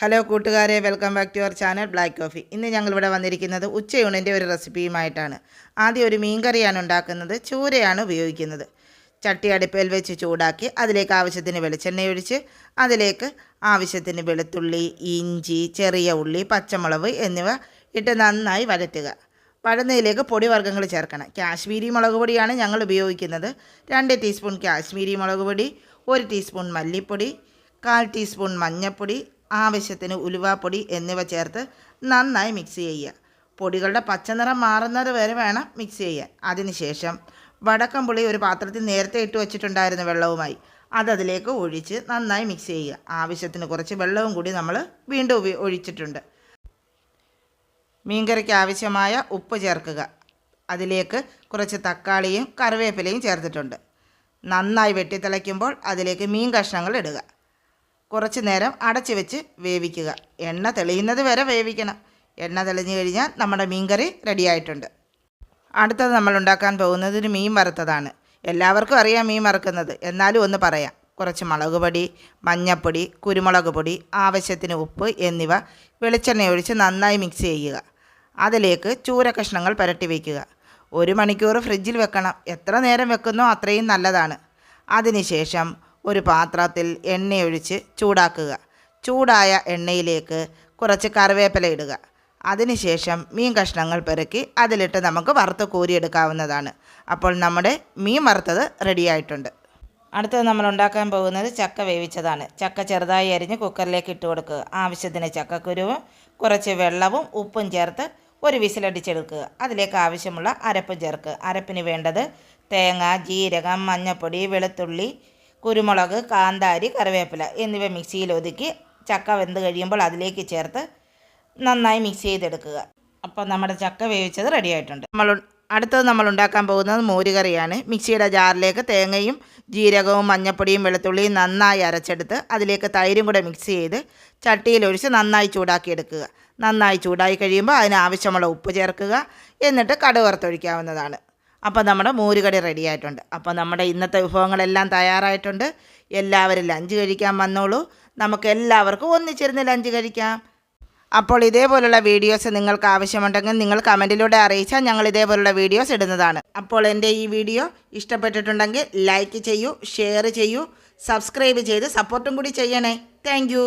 Hello കൂട്ടുകാരെ, welcome back to our channel black coffee. ഇന്ന് ഞങ്ങളിവിടെ വന്നിരിക്കുന്നത് ഉച്ചയൂണിൻ്റെ ഒരു റെസിപ്പിയുമായിട്ടാണ്. ആദ്യം ഒരു മീൻകറിയാണ് ഉണ്ടാക്കുന്നത്. ചൂരയാണ് ഉപയോഗിക്കുന്നത്. ചട്ടി അടുപ്പിൽ വെച്ച് ചൂടാക്കി അതിലേക്ക് ആവശ്യത്തിന് വെളിച്ചെണ്ണ ഒഴിച്ച് അതിലേക്ക് ആവശ്യത്തിന് വെളുത്തുള്ളി, ഇഞ്ചി, ചെറിയ ഉള്ളി, പച്ചമുളക് എന്നിവ ഇട്ട് നന്നായി വഴറ്റുക. വഴന്നതിലേക്ക് പൊടിവർഗ്ഗങ്ങൾ ചേർക്കണം. കാശ്മീരി മുളക് പൊടിയാണ് ഞങ്ങൾ ഉപയോഗിക്കുന്നത്. 2 ടീസ്പൂൺ കാശ്മീരി മുളക് പൊടി, 1 ടീസ്പൂൺ മല്ലിപ്പൊടി, 1/4 ടീസ്പൂൺ മഞ്ഞൾപ്പൊടി, ആവശ്യത്തിന് ഉലുവാപ്പൊടി എന്നിവ ചേർത്ത് നന്നായി മിക്സ് ചെയ്യുക. പൊടികളുടെ പച്ചനിറം മാറുന്നത് വരെ വേണം മിക്സ് ചെയ്യാൻ. അതിനുശേഷം വടക്കംപുളി ഒരു പാത്രത്തിൽ നേരത്തെ ഇട്ട് വെച്ചിട്ടുണ്ടായിരുന്ന വെള്ളവുമായി അതിലേക്ക് ഒഴിച്ച് നന്നായി മിക്സ് ചെയ്യുക. ആവശ്യത്തിന് കുറച്ച് വെള്ളവും കൂടി നമ്മൾ വീണ്ടും ഒഴിച്ചിട്ടുണ്ട്. മീൻകറിക്ക് ആവശ്യമായ ഉപ്പ് ചേർക്കുക. അതിലേക്ക് കുറച്ച് തക്കാളിയും കറിവേപ്പിലയും ചേർത്തിട്ടുണ്ട്. നന്നായി വെട്ടിത്തിളയ്ക്കുമ്പോൾ അതിലേക്ക് മീൻ കഷ്ണങ്ങൾ ഇടുക. കുറച്ച് നേരം അടച്ചു വെച്ച് വേവിക്കുക. എണ്ണ തെളിയുന്നത് വരെ വേവിക്കണം. എണ്ണ തെളിഞ്ഞു കഴിഞ്ഞാൽ നമ്മുടെ മീൻകറി റെഡിയായിട്ടുണ്ട്. അടുത്തത് നമ്മൾ ഉണ്ടാക്കാൻ പോകുന്നത് ഒരു മീൻ വറുത്തതാണ്. എല്ലാവർക്കും അറിയാം മീൻ വറുക്കുന്നത്, എന്നാലും ഒന്ന് പറയാം. കുറച്ച് മുളക് പൊടി, മഞ്ഞൾപ്പൊടി, കുരുമുളക് പൊടി, ആവശ്യത്തിന് ഉപ്പ് എന്നിവ വെളിച്ചെണ്ണ ഒഴിച്ച് നന്നായി മിക്സ് ചെയ്യുക. അതിലേക്ക് ചൂര കഷ്ണങ്ങൾ പുരട്ടി വയ്ക്കുക. 1 മണിക്കൂർ ഫ്രിഡ്ജിൽ വെക്കണം. എത്ര നേരം വെക്കുന്നോ അത്രയും നല്ലതാണ്. അതിനുശേഷം ഒരു പാത്രത്തിൽ എണ്ണയൊഴിച്ച് ചൂടാക്കുക. ചൂടായ എണ്ണയിലേക്ക് കുറച്ച് കറിവേപ്പില ഇടുക. അതിനുശേഷം മീൻ കഷ്ണങ്ങൾ പെറുക്കി അതിലിട്ട് നമുക്ക് വറുത്ത് കോരിയെടുക്കാവുന്നതാണ്. അപ്പോൾ നമ്മുടെ മീൻ വറുത്തത് റെഡിയായിട്ടുണ്ട്. അടുത്തത് നമ്മൾ ഉണ്ടാക്കാൻ പോകുന്നത് ചക്ക വേവിച്ചതാണ്. ചക്ക ചെറുതായി അരിഞ്ഞ് കുക്കറിലേക്ക് ഇട്ട് കൊടുക്കുക. ആവശ്യത്തിന് ചക്കക്കുരുവും കുറച്ച് വെള്ളവും ഉപ്പും ചേർത്ത് ഒരു വിസിലടിച്ചെടുക്കുക. അതിലേക്ക് ആവശ്യമുള്ള അരപ്പ് ചേർക്കുക. അരപ്പിന് വേണ്ടത് തേങ്ങ, ജീരകം, മഞ്ഞൾപ്പൊടി, വെളുത്തുള്ളി, കുരുമുളക്, കാന്താരി, കറിവേപ്പില എന്നിവ മിക്സിയിൽ ഒതുക്കി ചക്ക വെന്ത് കഴിയുമ്പോൾ അതിലേക്ക് ചേർത്ത് നന്നായി മിക്സ് ചെയ്തെടുക്കുക. അപ്പോൾ നമ്മുടെ ചക്ക വേവിച്ചത് റെഡിയായിട്ടുണ്ട്. അടുത്തത് നമ്മൾ ഉണ്ടാക്കാൻ പോകുന്നത് മോരുകറിയാണ്. മിക്സിയുടെ ജാറിലേക്ക് തേങ്ങയും ജീരകവും മഞ്ഞൾപ്പൊടിയും വെളുത്തുള്ളിയും നന്നായി അരച്ചെടുത്ത് അതിലേക്ക് തൈരും കൂടെ മിക്സ് ചെയ്ത് ചട്ടിയിലൊഴിച്ച് നന്നായി ചൂടാക്കിയെടുക്കുക. നന്നായി ചൂടായി കഴിയുമ്പോൾ അതിനാവശ്യമുള്ള ഉപ്പ് ചേർക്കുക. എന്നിട്ട് കടുക് വറുത്തൊഴിക്കാവുന്നതാണ്. അപ്പോൾ നമ്മുടെ മോരുകറി റെഡിയായിട്ടുണ്ട്. അപ്പോൾ നമ്മുടെ ഇന്നത്തെ വിഭവങ്ങളെല്ലാം തയ്യാറായിട്ടുണ്ട്. എല്ലാവരും ലഞ്ച് കഴിക്കാൻ വന്നോളൂ. നമുക്ക് എല്ലാവർക്കും ഒന്നിച്ചിരുന്ന് ലഞ്ച് കഴിക്കാം. അപ്പോൾ ഇതേപോലുള്ള വീഡിയോസ് നിങ്ങൾക്ക് ആവശ്യമുണ്ടെങ്കിൽ നിങ്ങൾ കമൻറ്റിലൂടെ അറിയിച്ചാൽ ഞങ്ങൾ ഇതേപോലുള്ള വീഡിയോസ് ഇടുന്നതാണ്. അപ്പോൾ എൻ്റെ ഈ വീഡിയോ ഇഷ്ടപ്പെട്ടിട്ടുണ്ടെങ്കിൽ ലൈക്ക് ചെയ്യൂ, ഷെയർ ചെയ്യൂ, സബ്സ്ക്രൈബ് ചെയ്ത് സപ്പോർട്ടും കൂടി ചെയ്യണേ. താങ്ക്